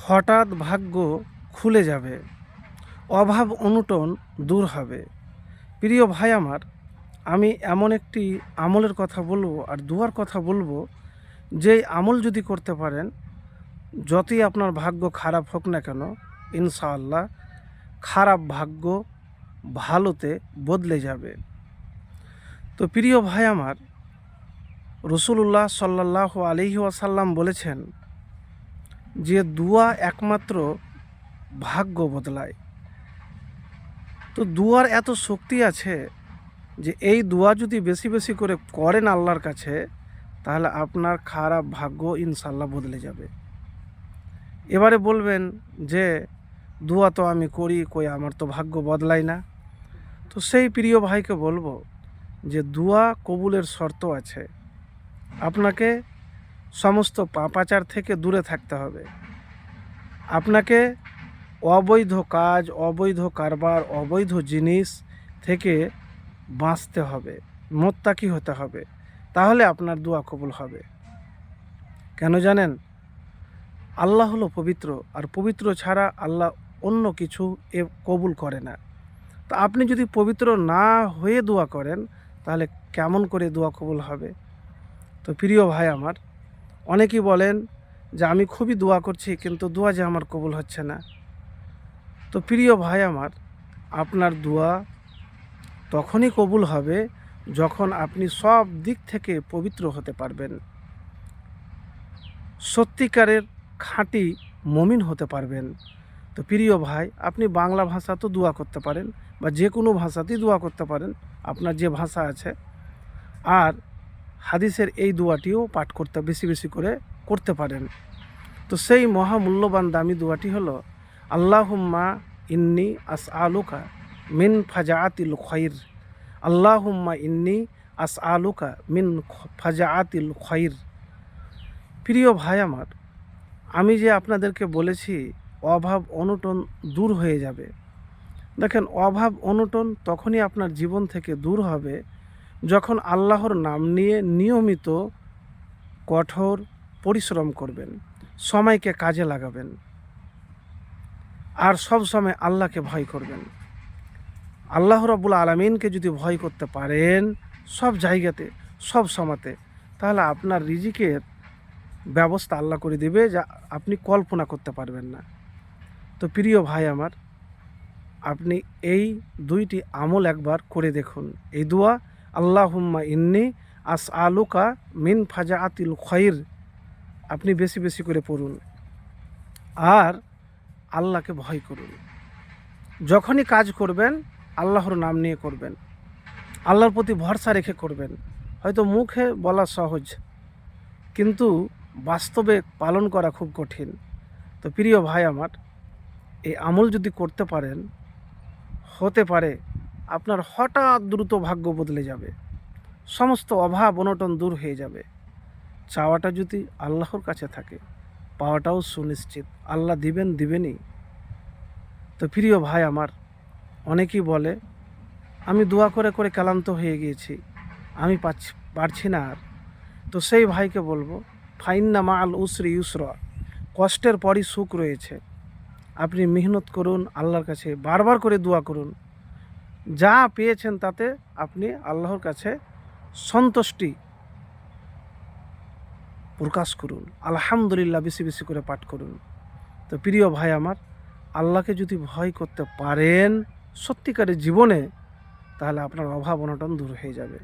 হঠাৎ ভাগ্য খুলে যাবে, অভাব অনটন দূর হবে। প্রিয় ভাই আমার, আমি এমন একটি আমলের কথা বলবো আর দুয়ার কথা বলবো, যেই আমল যদি করতে পারেন, যতই আপনার ভাগ্য খারাপ হোক না কেন, ইনশাআল্লাহ খারাপ ভাগ্য ভালোতে বদলে যাবে। তো প্রিয় ভাই আমার, রসুলুল্লাহ সাল্লাল্লাহু আলাইহি ওয়াসাল্লাম বলেছেন যে দুয়া একমাত্র ভাগ্য বদলায়। তো দুয়ার এত শক্তি আছে যে এই দুয়া যদি বেশি বেশি করে করেন আল্লাহর কাছে, তাহলে আপনার খারাপ ভাগ্য ইনশাল্লাহ বদলে যাবে। এবারে বলবেন যে দুয়া তো আমি করি, কই আমার তো ভাগ্য বদলায় না। তো সেই প্রিয় ভাইকে বলবো যে দুয়া কবুলের শর্ত আছে। আপনাকে সমস্ত পাপাচার থেকে দূরে থাকতে হবে। আপনাকে অবৈধ কাজ, অবৈধ কারবার, অবৈধ জিনিস থেকে বাঁচতে হবে, মোত্তাকি হতে হবে, তাহলে আপনার দোয়া কবুল হবে। কেন জানেন? আল্লাহ হলো পবিত্র, আর পবিত্র ছাড়া আল্লাহ অন্য কিছু কবুল করে না। তো আপনি যদি পবিত্র না হয়ে দোয়া করেন, তাহলে কেমন করে দোয়া কবুল হবে? তো প্রিয় ভাই আমার, অনেকেই বলেন যে আমি খুবই দোয়া করছি, কিন্তু দোয়া যে আমার কবুল হচ্ছে না। তো প্রিয় ভাই আমার, আপনার দোয়া তখনই কবুল হবে যখন আপনি সব দিক থেকে পবিত্র হতে পারবেন, সত্যিকারের খাঁটি মুমিন হতে পারবেন। তো প্রিয় ভাই, আপনি বাংলা ভাষা তো দোয়া করতে পারেন, বা যে কোনো ভাষাতেই দোয়া করতে পারেন, আপনার যে ভাষা আছে। আর হাদিসের এই দোয়াটিও পাঠ করতে বেশি বেশি করে করতে পারেন। তো সেই মহামূল্যবান দামি দোয়াটি হলো, আল্লাহুম্মা ইন্নি আসআলুকা মিন ফাজাআতিল খায়র। আল্লাহুম্মা ইন্নি আসআলুকা মিন ফাজাআতিল খায়র। প্রিয় ভাই আমার, আমি যে আপনাদেরকে বলেছি অভাব অনটন দূর হয়ে যাবে। দেখেন, অভাব অনটন তখনই আপনার জীবন থেকে দূর হবে যখন আল্লাহর নাম নিয়ে নিয়মিত কঠোর পরিশ্রম করবেন, সময়কে কাজে লাগাবেন, আর সব সময় আল্লাহকে ভয় করবেন। আল্লাহ রাব্বুল আলামিনকে যদি ভয় করতে পারেন সব জায়গাতে, সব সময়তে, তাহলে আপনার রিজিকের ব্যবস্থা আল্লাহ করে দেবে, যা আপনি কল্পনা করতে পারবেন না। তো প্রিয় ভাই আমার, আপনি এই দুইটি আমল একবার করে দেখুন। এই দোয়া, আল্লাহুম্মা ইন্নি আসআলুকা মিন ফাজাআতিল খায়র, আপনি বেশি বেশি করে পড়ুন, আর আল্লাহকে ভয় করুন। যখনই কাজ করবেন আল্লাহর নাম নিয়ে করবেন, আল্লাহর প্রতি ভরসা রেখে করবেন। হয়তো মুখে বলা সহজ, কিন্তু বাস্তবে পালন করা খুব কঠিন। তো প্রিয় ভাই আমার, এই আমল যদি করতে পারেন, হতে পারে আপনার হঠাৎ দ্রুত ভাগ্য বদলে যাবে, সমস্ত অভাব অনটন দূর হয়ে যাবে। চাওয়াটা যদি আল্লাহর কাছে থাকে, পাওয়াটাও সুনিশ্চিত, আল্লাহ দিবেনই। তো প্রিয় ভাই আমার, অনেকেই বলে আমি দোয়া করে করে ক্লান্ত হয়ে গিয়েছি, আমি পারছি না আর। তো সেই ভাইকে বলবো, ফাইন্না মাআল উসরি ইউসরা, কষ্টের পরই সুখ রয়েছে। আপনি মেহনত করুন, আল্লাহর কাছে বারবার করে দোয়া করুন, যা পেয়েছেন তাতে আপনি আল্লাহর কাছে সন্তুষ্টি প্রকাশ করুন, আলহামদুলিল্লাহ বেশি বেশি করে পাঠ করুন। তো প্রিয় ভাই আমার, আল্লাহকে যদি ভয় করতে পারেন সত্যিকারের জীবনে, তাহলে আপনার অভাব অনটন দূর হয়ে যাবে।